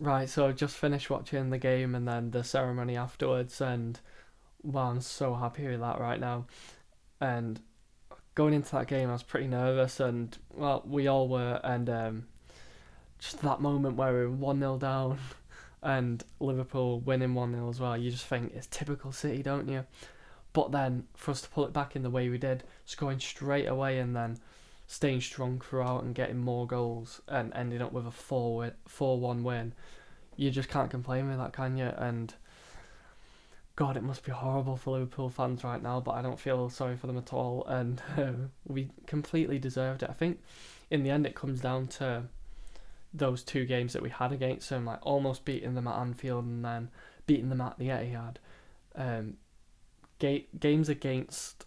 Right, so I just finished watching the game and then the ceremony afterwards, and wow, I'm so happy with that right now. And going into that game, I was pretty nervous, and well, we all were. And just that moment where we were 1-0 down and Liverpool winning 1-0 as well, you just think it's typical City, don't you? But then for us to pull it back in the way we did, scoring straight away and then staying strong throughout and getting more goals and ending up with a 4-1 win, you just can't complain with that, can you? And God, it must be horrible for Liverpool fans right now, but I don't feel sorry for them at all. And we completely deserved it. I think in the end it comes down to those two games that we had against them, like almost beating them at Anfield and then beating them at the Etihad. Um, Games against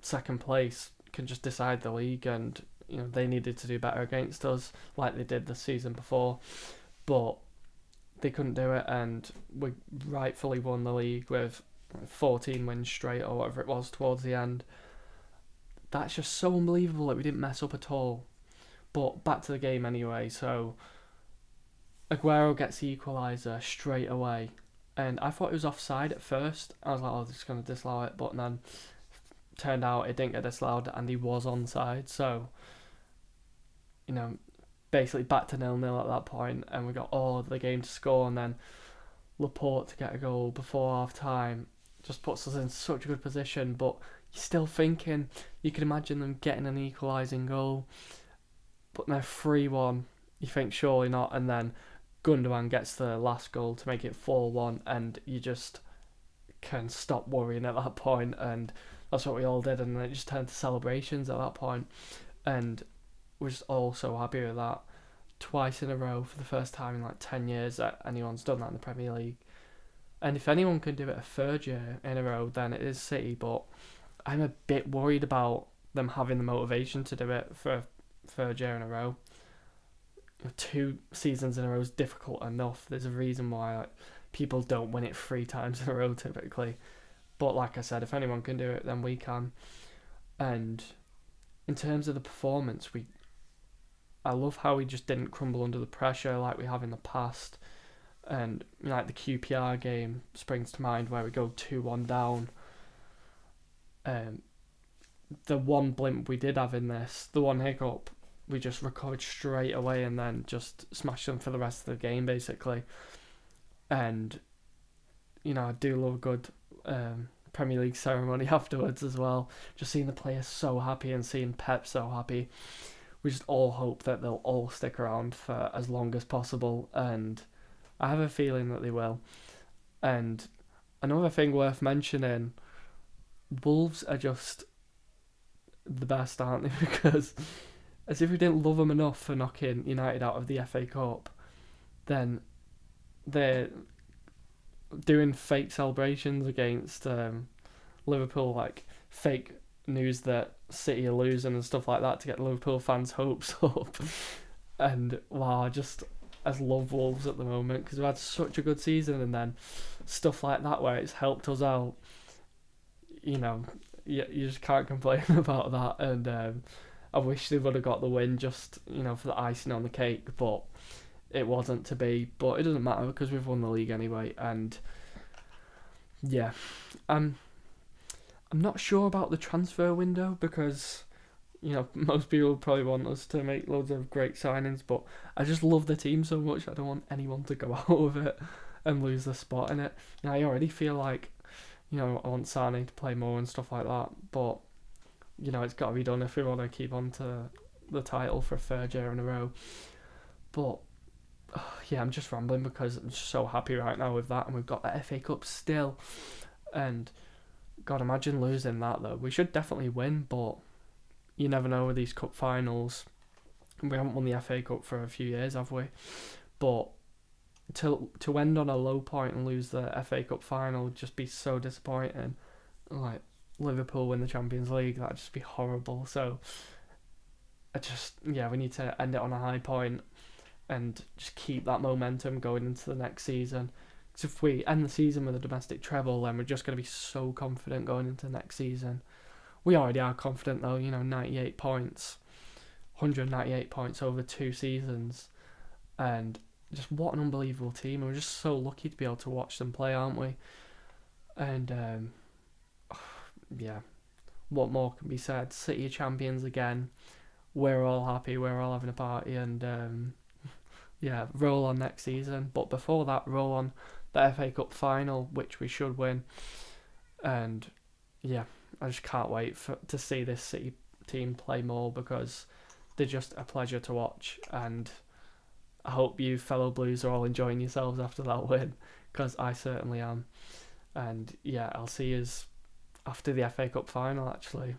second place can just decide the league, and they needed to do better against us, like they did the season before, but they couldn't do it, and we rightfully won the league with 14 wins straight or whatever it was towards the end. That's just so unbelievable that we didn't mess up at all. But back to the game anyway. So Aguero gets the equaliser straight away, and I thought it was offside at first. I was like, oh, they're just going to disallow it, but then turned out it didn't get disallowed and he was onside. So, you know, basically back to 0-0 at that point, and we got all of the game to score, and then Laporte to get a goal before half time just puts us in such a good position. But you're still thinking, you can imagine them getting an equalising goal, but they're 3-1. You think surely not, and then Gundogan gets the last goal to make it 4-1, and you just can stop worrying at that point, and that's what we all did, and then it just turned to celebrations at that point, and we're just all so happy with that. Twice in a row for the first time in like 10 years that anyone's done that in the Premier League. And if anyone can do it a third year in a row, then it is City, but I'm a bit worried about them having the motivation to do it for a third year in a row. 2 seasons in a row is difficult enough. There's a reason why people don't win it 3 times in a row typically. But like I said, if anyone can do it, then we can. And in terms of the performance, I love how we just didn't crumble under the pressure like we have in the past. And like the QPR game springs to mind where we go 2-1 down. The one blimp we did have in this, the one hiccup, we just recovered straight away and then just smashed them for the rest of the game basically. And I do love a good Premier League ceremony afterwards as well. Just seeing the players so happy and seeing Pep so happy. We just all hope that they'll all stick around for as long as possible, and I have a feeling that they will. And another thing worth mentioning, Wolves are just the best, aren't they? Because as if we didn't love them enough for knocking United out of the FA Cup, then they're doing fake celebrations against Liverpool, like fake news that City are losing and stuff like that to get Liverpool fans' hopes up. And wow, I just love Wolves at the moment because we've had such a good season, and then stuff like that where it's helped us out. You just can't complain about that. And I wish they would have got the win just for the icing on the cake, but it wasn't to be. But it doesn't matter because we've won the league anyway. And yeah, I'm not sure about the transfer window because most people probably want us to make loads of great signings, but I just love the team so much. I don't want anyone to go out of it and lose their spot in it. I already feel like I want Sane to play more and stuff like that, but it's got to be done if we want to keep on to the title for a third year in a row. But yeah, I'm just rambling because I'm just so happy right now with that, and we've got the FA Cup still, and God, imagine losing that though. We should definitely win, but you never know with these cup finals. We haven't won the FA Cup for a few years, have we? But to end on a low point and lose the FA Cup final would just be so disappointing. Like Liverpool win the Champions League, that'd just be horrible. So we need to end it on a high point and just keep that momentum going into the next season. Because if we end the season with a domestic treble, then we're just going to be so confident going into the next season. We already are confident though, 98 points, 198 points over 2 seasons, and just what an unbelievable team. We're just so lucky to be able to watch them play, aren't we? And yeah, what more can be said? City are champions again. We're all happy. We're all having a party, and yeah, roll on next season. But before that, roll on the FA Cup final, which we should win. And yeah, I just can't wait to see this City team play more, because they're just a pleasure to watch. And I hope you fellow Blues are all enjoying yourselves after that win, because I certainly am. And yeah, I'll see you after the FA Cup final, actually.